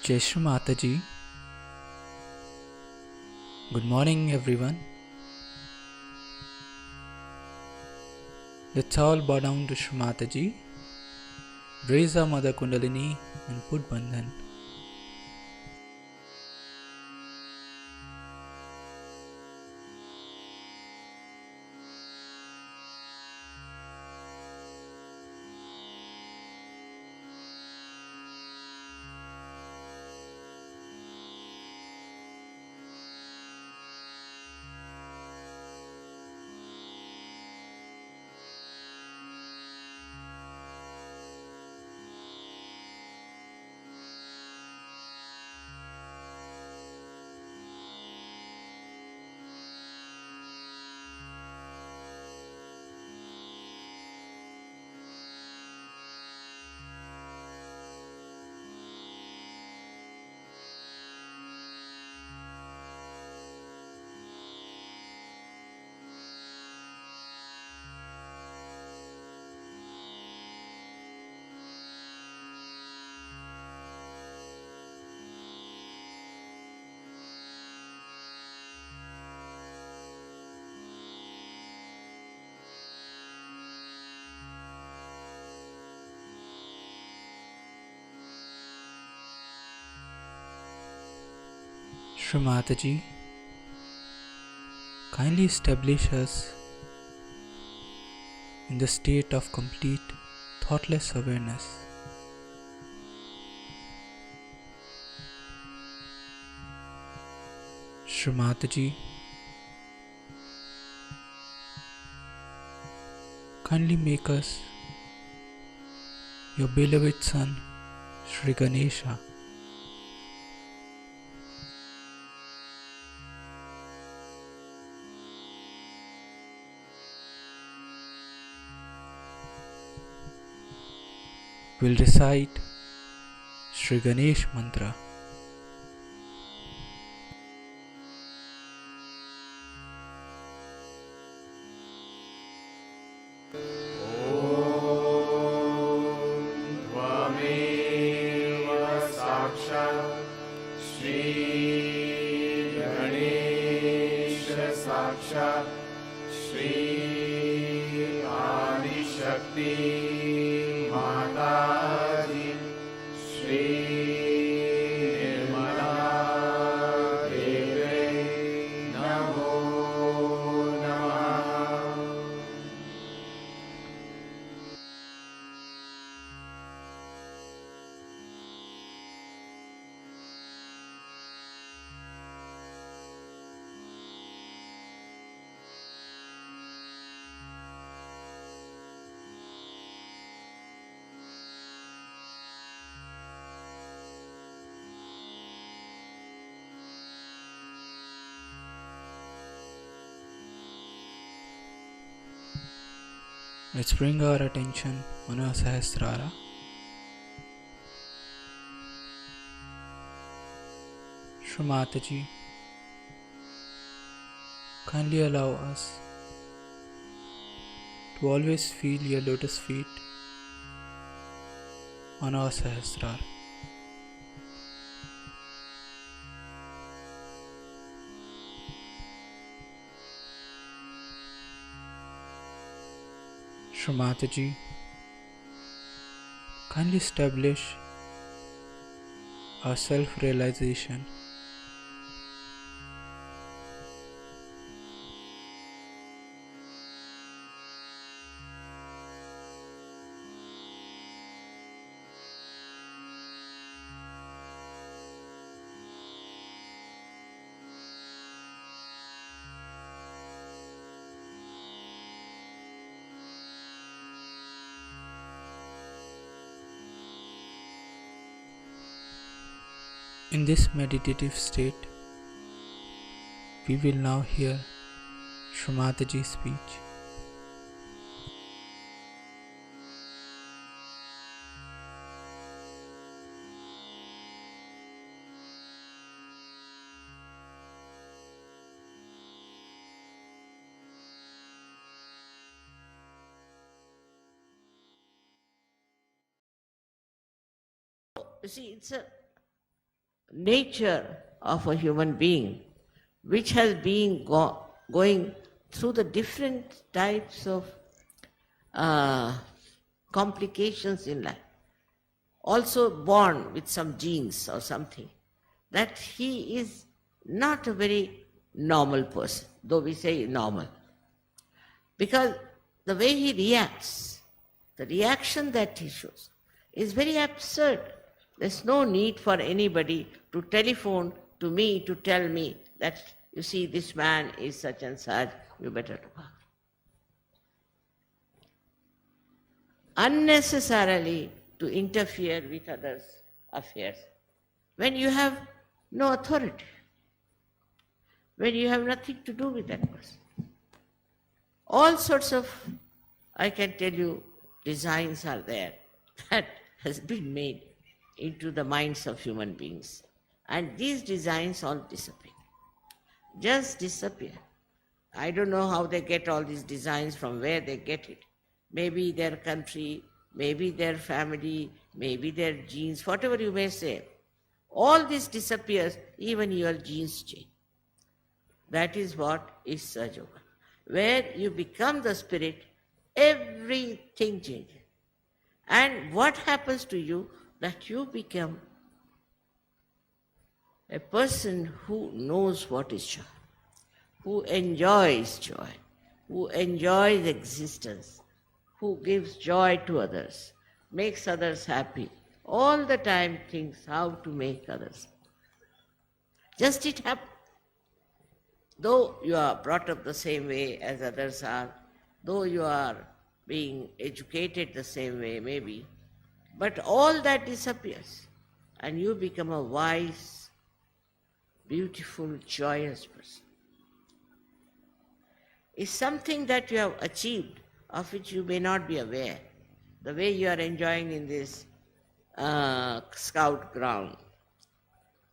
Jai Shri Mataji. Good morning, everyone. Let's all bow down to Shri Mataji, raise our Mother Kundalini, and put Bandhan. Shri Mataji, kindly establish us in the state of complete thoughtless awareness. Shri Mataji, kindly make us your beloved son, Shri Ganesha. Will recite Shri Ganesh mantra. साक्षात् श्री आदिशक्ति माताजी श्री निर्मला देवे नमो नमः। Let's bring our attention on our Sahasrara. Shri Mataji, kindly allow us to always feel your lotus feet on our Sahasrara. Shri Mataji, kindly establish our self-realization. In this meditative state, we will now hear Shri Mataji's speech. See, it's nature of a human being, which has been going through the different types of complications in life, also born with some genes or something, that he is not a very normal person, though we say normal. Because the way he reacts, the reaction that he shows, is very absurd. There's no need for anybody to telephone to me to tell me that, you see, this man is such and such, you better look out. Unnecessarily to interfere with others' affairs when you have no authority, when you have nothing to do with that person. All sorts of, I can tell you, designs are there that has been made into the minds of human beings. And these designs all disappear. Just disappear. I don't know how they get all these designs, from where they get it. Maybe their country, maybe their family, maybe their genes, whatever you may say. All this disappears, even your genes change. That is what is Sahaja Yoga. Where you become the spirit, everything changes. And what happens to you? That you become a person who knows what is joy, who enjoys joy, who enjoys existence, who gives joy to others, makes others happy, all the time thinks how to make others. Just it happens. Though you are brought up the same way as others are, though you are being educated the same way maybe, but all that disappears and you become a wise, beautiful, joyous person. It's something that you have achieved, of which you may not be aware. The way you are enjoying in this scout ground,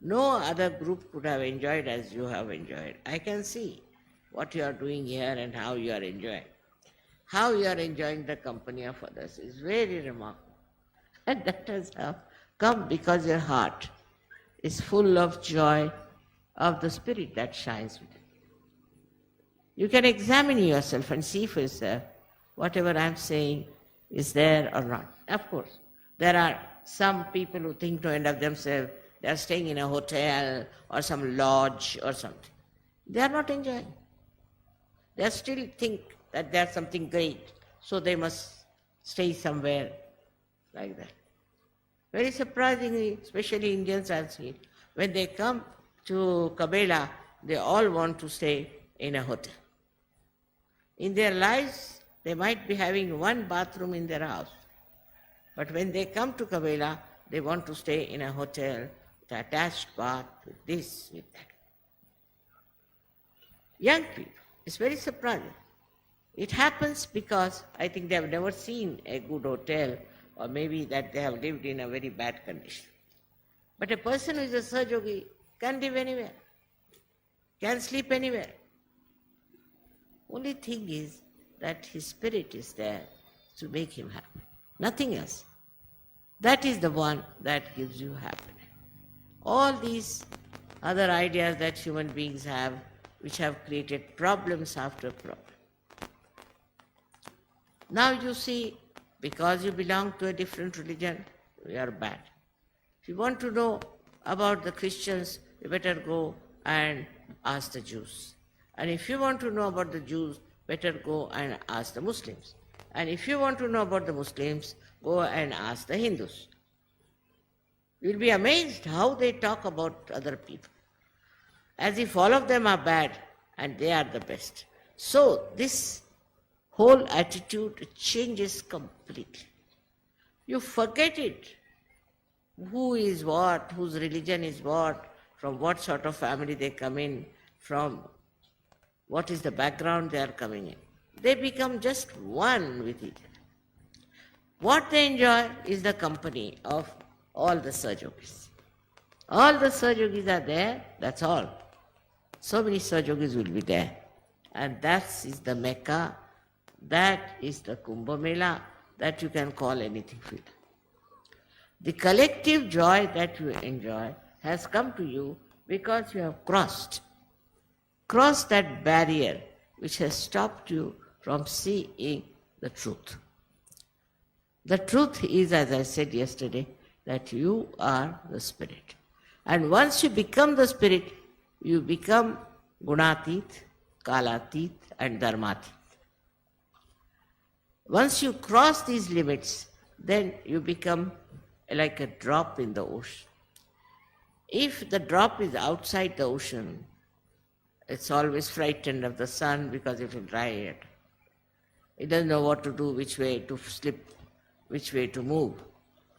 no other group could have enjoyed as you have enjoyed. I can see what you are doing here and how you are enjoying. How you are enjoying the company of others is very remarkable. And that has come because your heart is full of joy of the spirit that shines within. You can examine yourself and see for yourself whatever I'm saying is there or not. Of course, there are some people who think to end of themselves, they are staying in a hotel or some lodge or something. They are not enjoying. They still think that there's something great, so they must stay somewhere like that. Very surprisingly, especially Indians I've seen, when they come to Kabela, they all want to stay in a hotel. In their lives, they might be having one bathroom in their house. But when they come to Kabela, they want to stay in a hotel with attached bath, with this, with that. Young people, it's very surprising. It happens because I think they have never seen a good hotel, or maybe that they have lived in a very bad condition. But a person who is a Sahaja Yogi can live anywhere, can sleep anywhere. Only thing is that his spirit is there to make him happy. Nothing else. That is the one that gives you happiness. All these other ideas that human beings have, which have created problems after problem. Now you see, because you belong to a different religion, you are bad. If you want to know about the Christians, you better go and ask the Jews. And if you want to know about the Jews, better go and ask the Muslims. And if you want to know about the Muslims, go and ask the Hindus. You'll be amazed how they talk about other people, as if all of them are bad and they are the best. So this whole attitude changes completely. You forget it. Who is what, whose religion is what, from what sort of family they come in, from what is the background they are coming in. They become just one with each other. What they enjoy is the company of all the Sahaja Yogis. All the Sahaja Yogis are there, that's all. So many Sahaja Yogis will be there. And that is the Mecca, that is the Kumbh Mela, that you can call anything for it. The collective joy that you enjoy has come to you because you have crossed that barrier which has stopped you from seeing the truth. The truth is, as I said yesterday, that you are the spirit. And once you become the spirit, you become gunatit, kalatit, and dharmatit. Once you cross these limits, then you become like a drop in the ocean. If the drop is outside the ocean, it's always frightened of the sun because it will dry it. It doesn't know what to do, which way to slip, which way to move.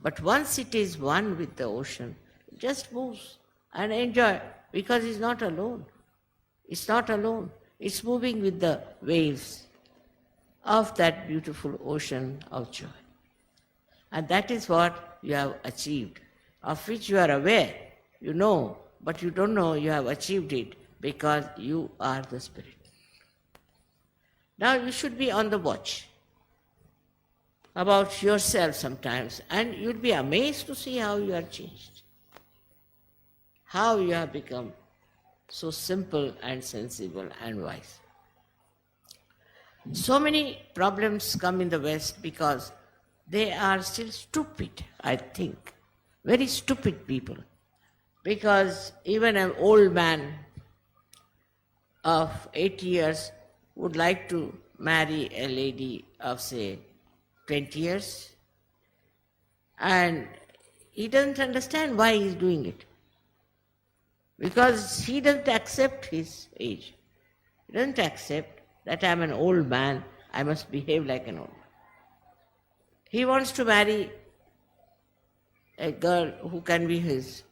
But once it is one with the ocean, it just moves and enjoy because it's not alone. It's not alone. It's moving with the waves of that beautiful ocean of joy. And that is what you have achieved, of which you are aware, you know, but you don't know you have achieved it because you are the spirit. Now you should be on the watch about yourself sometimes, and you'll be amazed to see how you are changed, how you have become so simple and sensible and wise. So many problems come in the West because they are still stupid, I think, very stupid people. Because even an old man of 80 years would like to marry a lady of, say, 20 years, and he doesn't understand why he's doing it. Because he doesn't accept his age. He doesn't accept that I'm an old man, I must behave like an old man. He wants to marry a girl who can be his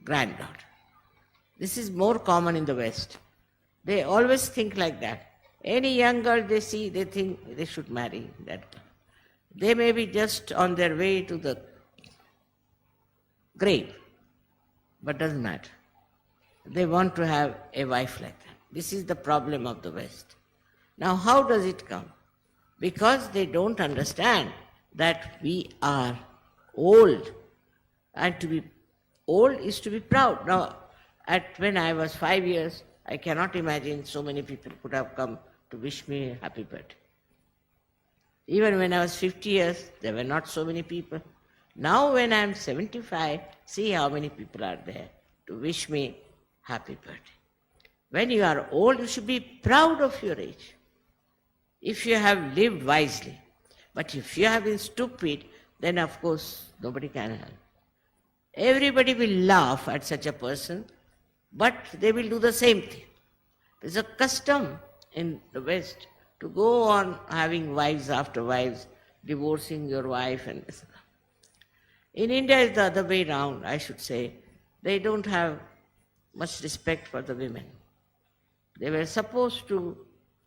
granddaughter. This is more common in the West. They always think like that. Any young girl they see, they think they should marry that girl. They may be just on their way to the grave, but doesn't matter. They want to have a wife like that. This is the problem of the West. Now, how does it come? Because they don't understand that we are old, and to be old is to be proud. Now, when I was 5 years, I cannot imagine so many people could have come to wish me a happy birthday. Even when I was 50 years, there were not so many people. Now when I am 75, see how many people are there to wish me happy birthday. When you are old, you should be proud of your age, if you have lived wisely. But if you have been stupid, then of course nobody can help. Everybody will laugh at such a person, but they will do the same thing. There's a custom in the West to go on having wives after wives, divorcing your wife and this. In India it's the other way round, I should say. They don't have much respect for the women. They were supposed to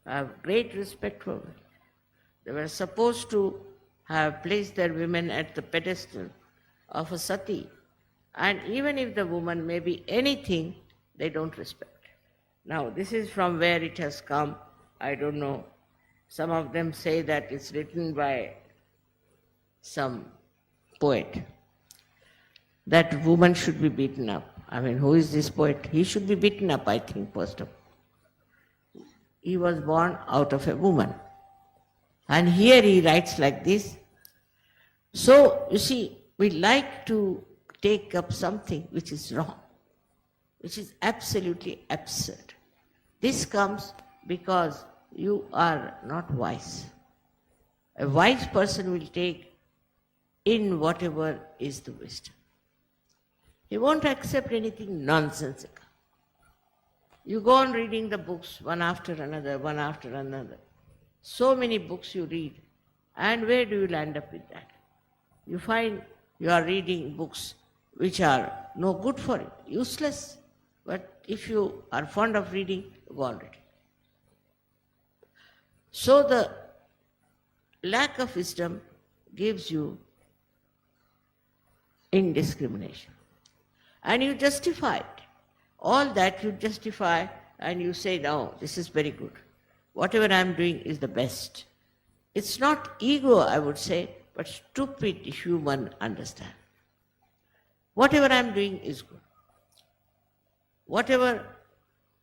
have great respect for women. They were supposed to have placed their women at the pedestal of a sati. And even if the woman may be anything, they don't respect. Now, this is from where it has come. I don't know. Some of them say that it's written by some poet, that woman should be beaten up. I mean, who is this poet? He should be beaten up, I think, first of all. He was born out of a woman. And here he writes like this. So, you see, we like to take up something which is wrong, which is absolutely absurd. This comes because you are not wise. A wise person will take in whatever is the wisdom. He won't accept anything nonsensical. You go on reading the books one after another, one after another. So many books you read, and where do you land up with that? You find you are reading books which are no good for you, useless. But if you are fond of reading, go on reading. So the lack of wisdom gives you indiscrimination. And you justify it. All that you justify and you say, no, this is very good. Whatever I am doing is the best. It's not ego, I would say, but stupid human understand. Whatever I am doing is good. Whatever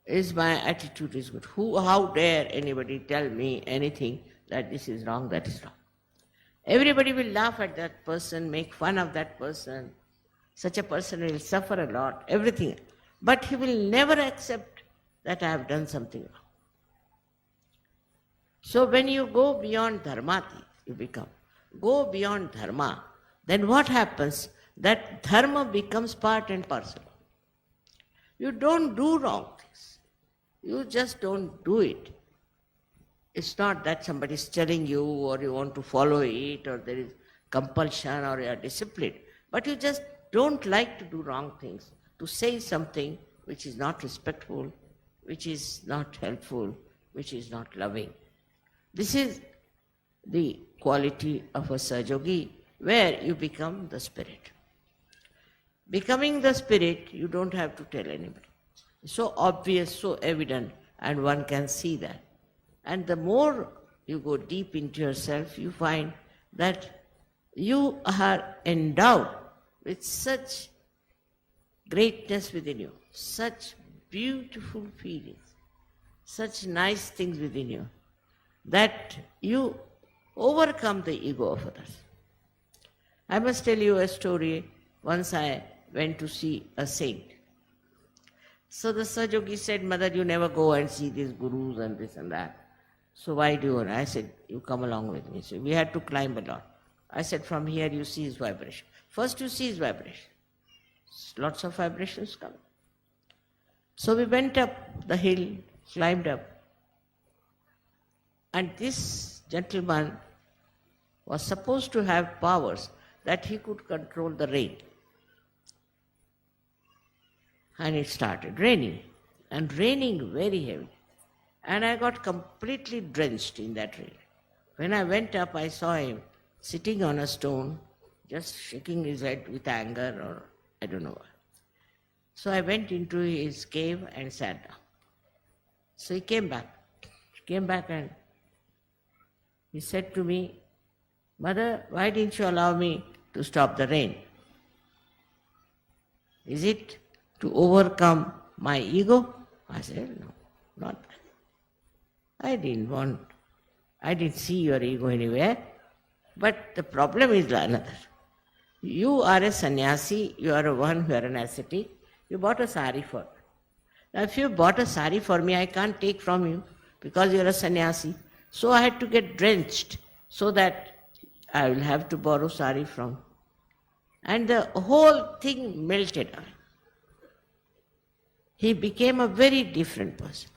is my attitude is good. How dare anybody tell me anything that this is wrong, that is wrong. Everybody will laugh at that person, make fun of that person. Such a person will suffer a lot, everything. But he will never accept that I have done something wrong. So when you go beyond dharmati, go beyond dharma, then what happens? That dharma becomes part and parcel. You don't do wrong things. You just don't do it. It's not that somebody is telling you or you want to follow it or there is compulsion or you are disciplined. But you just don't like to do wrong things, to say something which is not respectful, which is not helpful, which is not loving. This is the quality of a Sahaja-yogi, where you become the spirit. Becoming the spirit, you don't have to tell anybody. It's so obvious, so evident, and one can see that. And the more you go deep into yourself, you find that you are endowed with such greatness within you, such beautiful feelings, such nice things within you, that you overcome the ego of others. I must tell you a story. Once I went to see a saint. So the Sahaja-yogi said, Mother, you never go and see these gurus and this and that. So why do you? And I said, you come along with me. So we had to climb a lot. I said, from here you see his vibration. First you see his vibration. Lots of vibrations come. So we went up the hill, climbed up. And this gentleman was supposed to have powers that he could control the rain. And it started raining, and raining very heavy. And I got completely drenched in that rain. When I went up, I saw him sitting on a stone, just shaking his head with anger or I don't know what. So I went into his cave and sat down. So he came back. And he said to me, Mother, why didn't you allow me to stop the rain? Is it to overcome my ego? I said, no, not that. I didn't see your ego anywhere. But the problem is another. You are a sannyasi, you are one who are an ascetic, you bought a sari for me. Now if you bought a sari for me, I can't take from you because you are a sannyasi. So I had to get drenched so that I will have to borrow sari from. And the whole thing melted away. He became a very different person.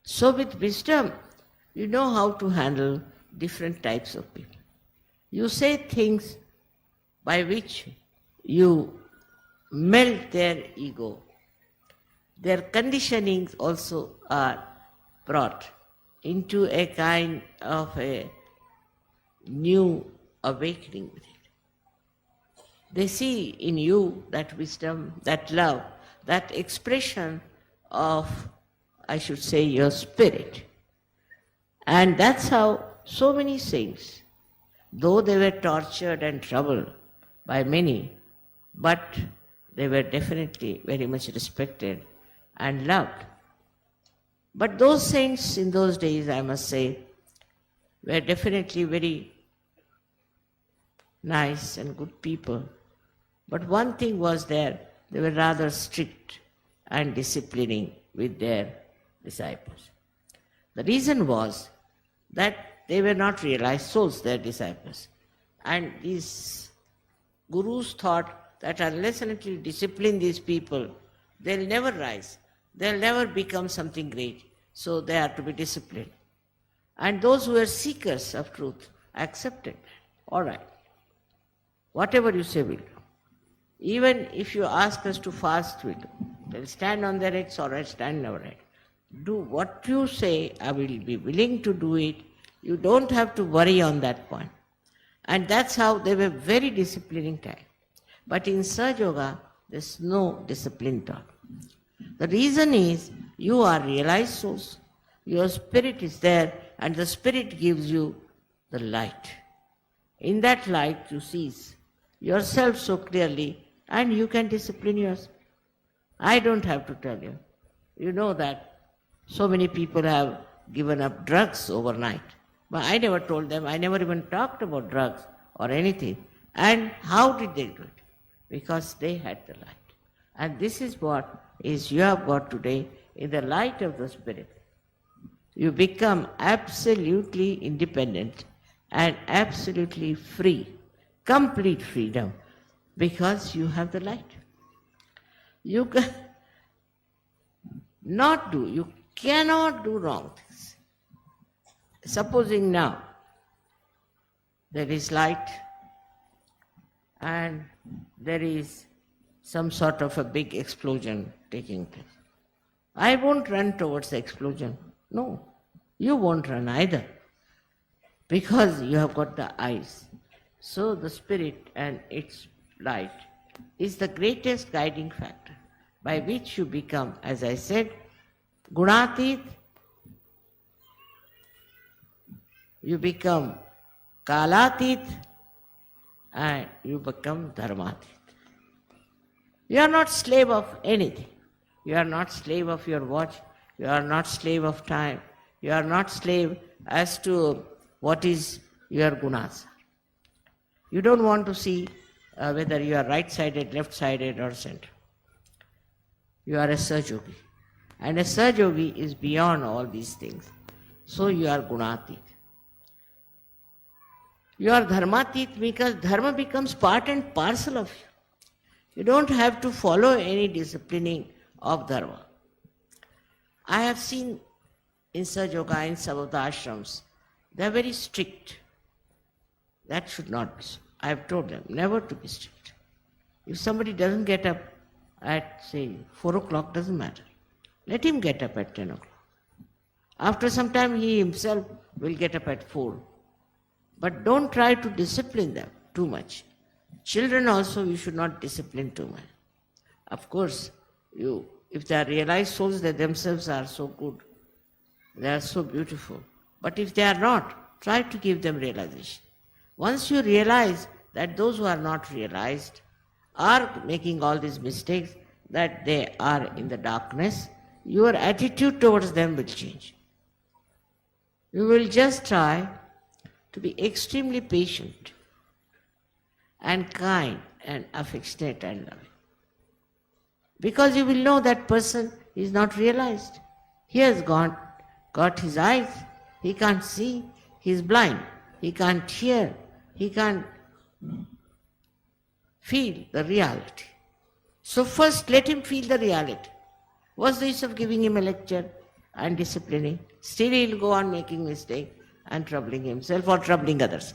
So with wisdom, you know how to handle different types of people. You say things by which you melt their ego. Their conditionings also are brought into a kind of a new awakening with it. They see in you that wisdom, that love, that expression of, I should say, your spirit. And that's how so many saints, though they were tortured and troubled by many, but they were definitely very much respected and loved. But those saints in those days, I must say, were definitely very nice and good people. But one thing was there, they were rather strict and disciplining with their disciples. The reason was that they were not realized souls, their disciples. And these gurus thought that unless and until you discipline these people, they'll never rise. They'll never become something great. So they are to be disciplined. And those who were seekers of truth accepted. All right. Whatever you say, we'll do. Even if you ask us to fast, we'll do. They'll stand on their heads, or I'll stand on our head. Do what you say, I will be willing to do it. You don't have to worry on that point. And that's how they were very disciplining time. But in Sahaja Yoga, there's no discipline taught. The reason is you are realized souls. Your spirit is there, and the spirit gives you the light. In that light you see yourself so clearly, and you can discipline yourself. I don't have to tell you. You know that so many people have given up drugs overnight. But I never told them, I never even talked about drugs or anything. And how did they do it? Because they had the light. And this is what is you have got today in the light of the Spirit. You become absolutely independent and absolutely free, complete freedom, because you have the light. You cannot do wrong things. Supposing now there is light and there is some sort of a big explosion taking place. I won't run towards the explosion. No, you won't run either, because you have got the eyes. So the Spirit and its light is the greatest guiding factor by which you become, as I said, Gunatit, you become Kalatit, and you become Dharmatit. You are not slave of anything. You are not slave of your watch. You are not slave of time. You are not slave as to what is your gunas. You don't want to see whether you are right-sided, left-sided, or center. You are a Sahajogi. And a Sahajogi is beyond all these things. So you are Gunatit. You are Dharmatit because Dharma becomes part and parcel of you. You don't have to follow any disciplining of Dharma. I have seen in Sahajoga, in some of the ashrams, they are very strict. That should not be so. I have told them never to be strict. If somebody doesn't get up at, say, 4 o'clock, doesn't matter. Let him get up at 10 o'clock. After some time, he himself will get up at 4. But don't try to discipline them too much. Children also, you should not discipline too much. Of course, if they are realized souls, they themselves are so good, they are so beautiful. But if they are not, try to give them realization. Once you realize that those who are not realized are making all these mistakes, that they are in the darkness, your attitude towards them will change. You will just try to be extremely patient and kind and affectionate and loving. Because you will know that person is not realized. He has got his eyes, he can't see, he is blind, he can't hear, he can't feel the reality. So first let him feel the reality. What's the use of giving him a lecture and disciplining? Still he'll go on making mistakes and troubling himself or troubling others.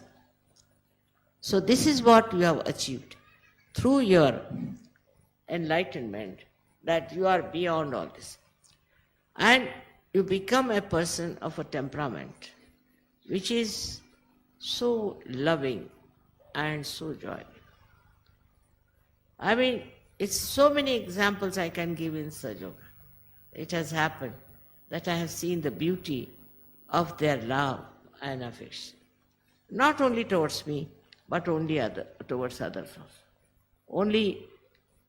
So this is what you have achieved through your enlightenment, that you are beyond all this. And you become a person of a temperament which is so loving and so joyful. I mean, it's so many examples I can give in Sahajoga. It has happened that I have seen the beauty of their love and affection. Not only towards me, but towards others also. Only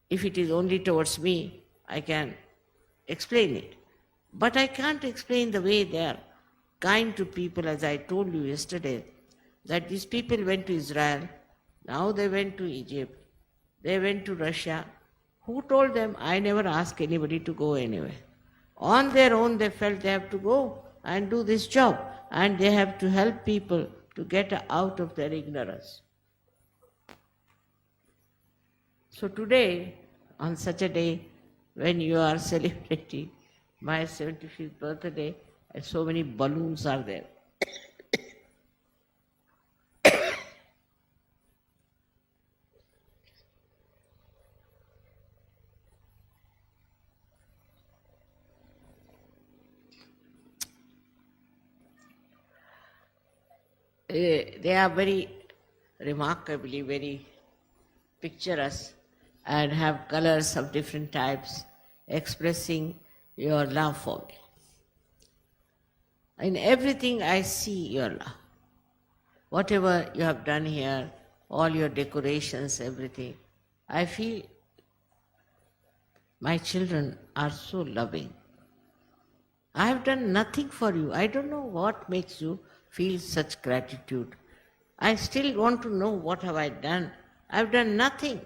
if it is only towards me, I can explain it. But I can't explain the way they are kind to people, as I told you yesterday, that these people went to Israel, now they went to Egypt, they went to Russia. Who told them? I never asked anybody to go anywhere. On their own they felt they have to go and do this job, and they have to help people to get out of their ignorance. So today, on such a day, when you are celebrating my 75th birthday, and so many balloons are there. They are very remarkably, very picturesque and have colors of different types expressing your love for me. In everything I see your love. Whatever you have done here, all your decorations, everything, I feel My children are so loving. I have done nothing for you. I don't know what makes you feel such gratitude. I still want to know what have I done. I've done nothing.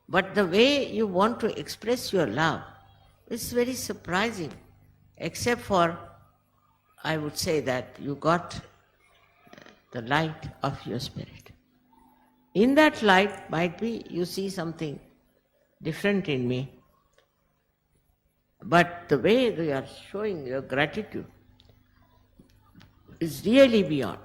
But the way you want to express your love is very surprising. Except for, I would say that you got the light of your spirit. In that light, might be you see something different in me. But the way you are showing your gratitude is really beyond.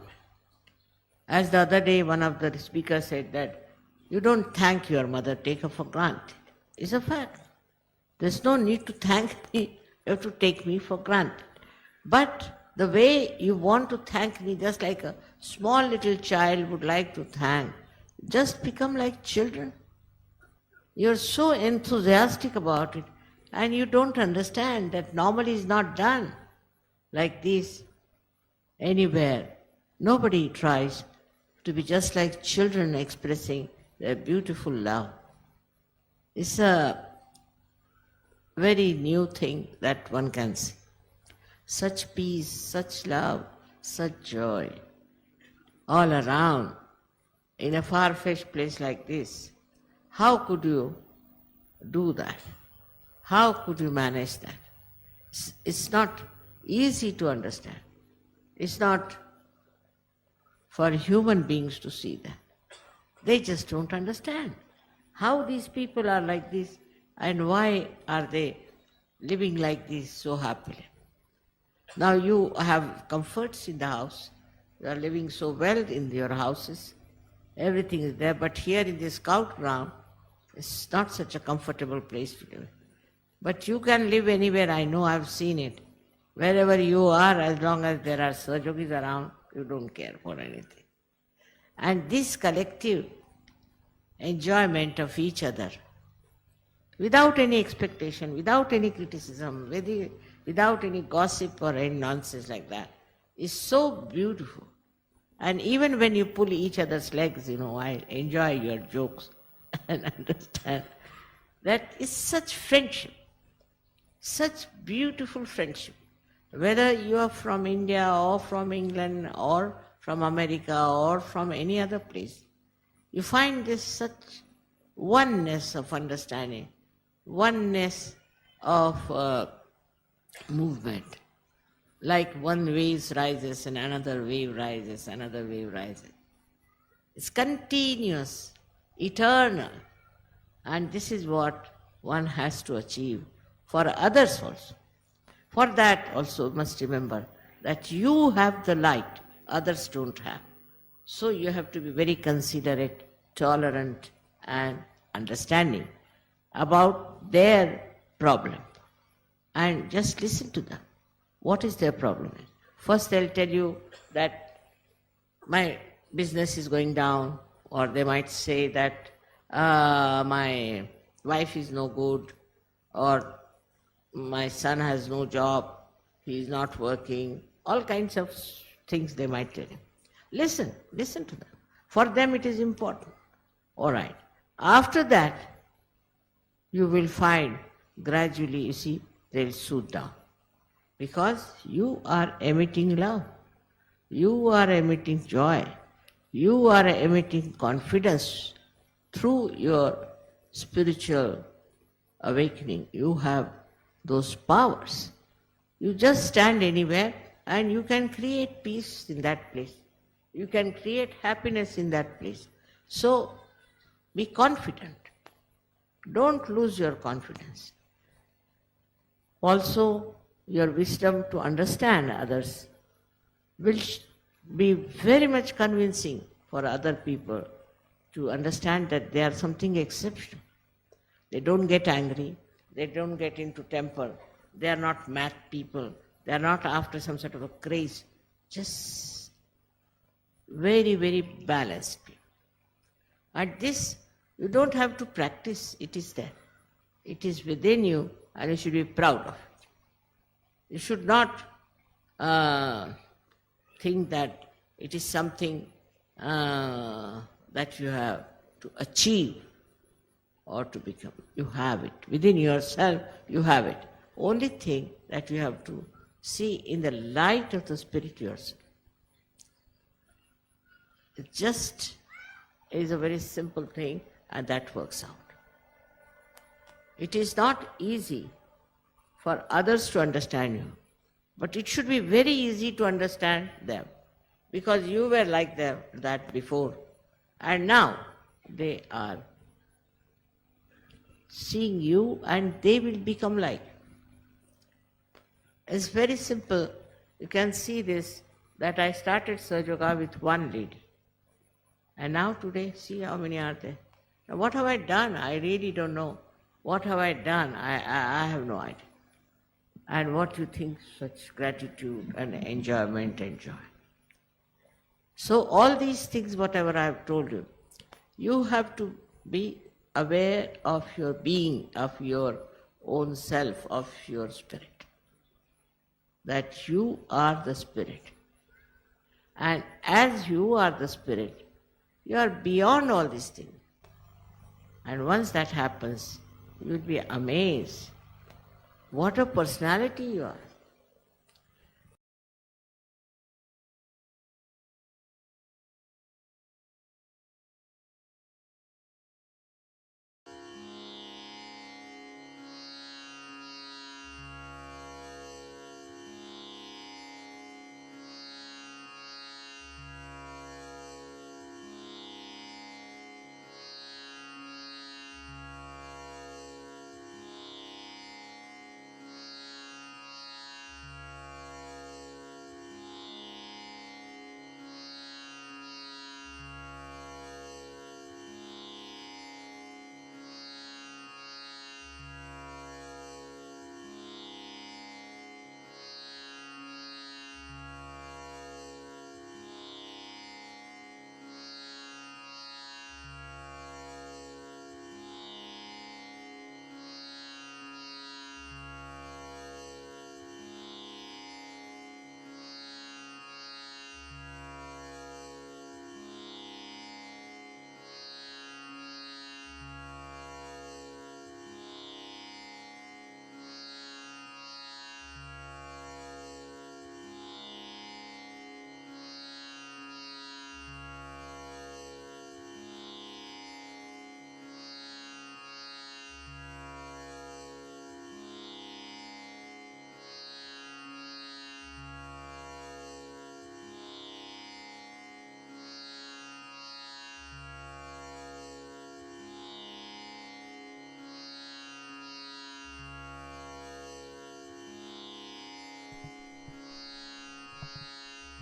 As the other day, one of the speakers said that you don't thank your mother, take her for granted. It's a fact. There's no need to thank me, you have to take me for granted. But the way you want to thank me, just like a small little child would like to thank, just become like children. You're so enthusiastic about it, and you don't understand that normally is not done like this anywhere. Nobody tries to be just like children expressing their beautiful love. It's a very new thing that one can see. Such peace, such love, such joy all around in a far-fetched place like this. How could you do that? How could you manage that? It's not easy to understand. It's not for human beings to see that. They just don't understand how these people are like this and why are they living like this so happily. Now you have comforts in the house. You are living so well in your houses. Everything is there. But here in this scout ground, it's not such a comfortable place to live. But you can live anywhere. I know, I've seen it. Wherever you are, as long as there are Sahajogis around, you don't care for anything. And this collective enjoyment of each other, without any expectation, without any criticism, without any gossip or any nonsense like that, is so beautiful. And even when you pull each other's legs, I enjoy your jokes and understand. That is such friendship, such beautiful friendship. Whether you are from India or from England or from America or from any other place, you find this such oneness of understanding, oneness of movement. Like one wave rises and another wave rises, another wave rises. It's continuous, eternal. And this is what one has to achieve for others also. For that also must remember that you have the light others don't have. So you have to be very considerate, tolerant and understanding about their problem. And just listen to them. What is their problem? First they'll tell you that my business is going down, or they might say that my wife is no good, or my son has no job, he is not working, all kinds of things they might tell you. Listen to them. For them it is important. All right. After that, you will find gradually, you see, they will soothe down. Because you are emitting love. You are emitting joy. You are emitting confidence through your spiritual awakening. You have those powers. You just stand anywhere and you can create peace in that place. You can create happiness in that place. So be confident. Don't lose your confidence. Also, your wisdom to understand others will be very much convincing for other people to understand that they are something exceptional. They don't get angry. They don't get into temper. They are not mad people. They are not after some sort of a craze. Just very, very balanced people. And this, you don't have to practice. It is there. It is within you and you should be proud of it. You should not think that it is something that you have to achieve. or to become. You have it. Within yourself, you have it. Only thing that you have to see in the light of the spirit yourself. It just is a very simple thing, and that works out. It is not easy for others to understand you, but it should be very easy to understand them, because you were like that before, and now they are seeing you and they will become like. It's very simple. You can see this, that I started Sahaja Yoga with one lady. And now today, see how many are there. Now what have I done? I really don't know. What have I done? I have no idea. And what you think such gratitude and enjoyment and joy. So all these things, whatever I have told you, you have to be aware of your being, of your own self, of your spirit. That you are the spirit. And as you are the spirit, you are beyond all these things. And once that happens, you will be amazed. What a personality you are.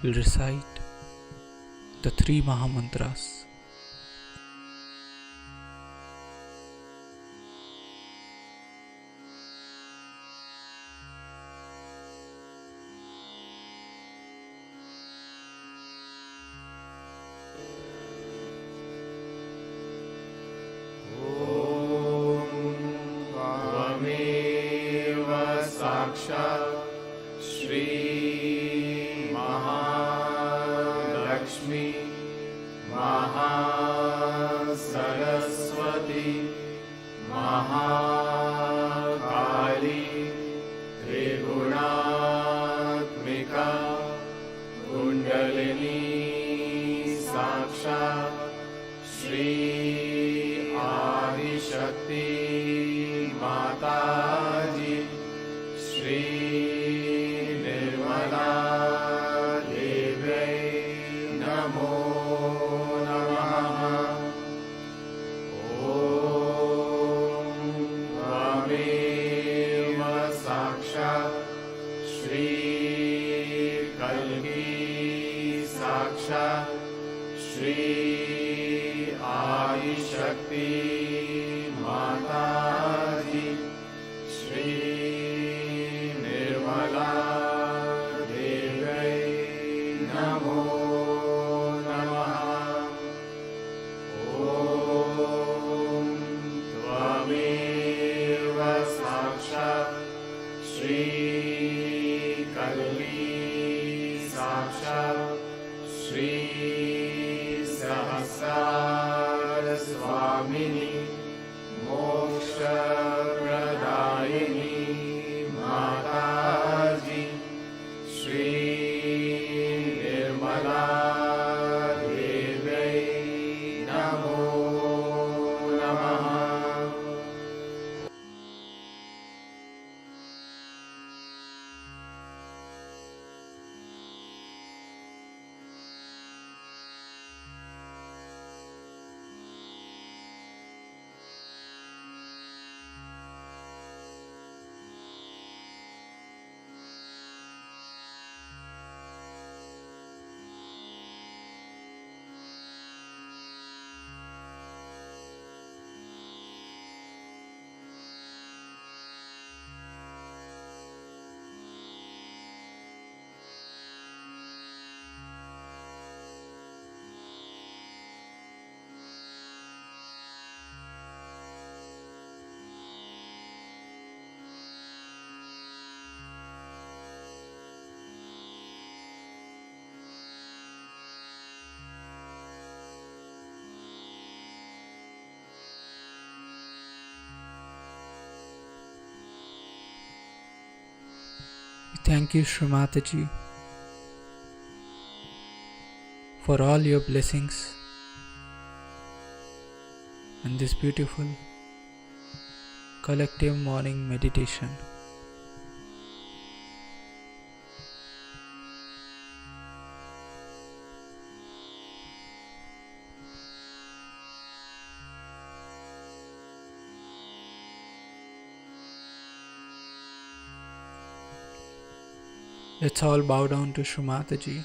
We'll recite the three Mahamantras. त्वमेव साक्षात् श्री महालक्ष्मी महासरस्वती महाकाली त्रिगुणात्मिका कुण्डलिनी साक्षात् श्री आदिशक्ति माताजी Shri nirvana Thank you, Shri Mataji, for all your blessings and this beautiful collective morning meditation. Let's all bow down to Shri Mataji,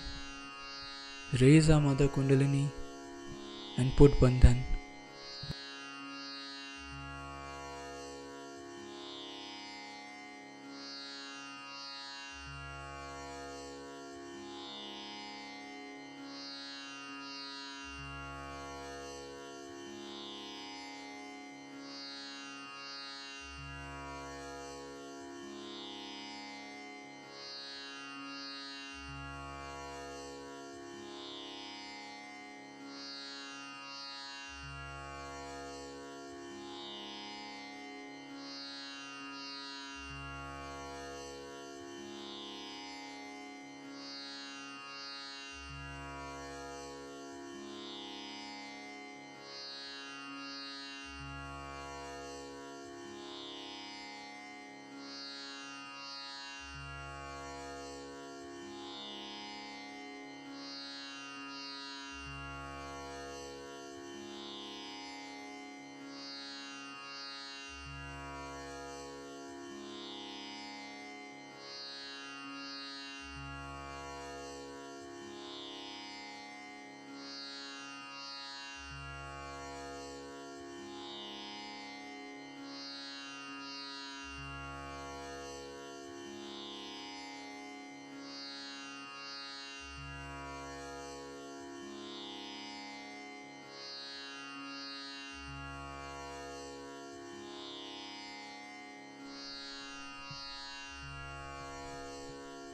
raise our Mother Kundalini and put Bandhan.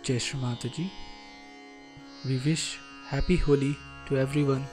Jai Shri Mataji. We wish Happy Holi to everyone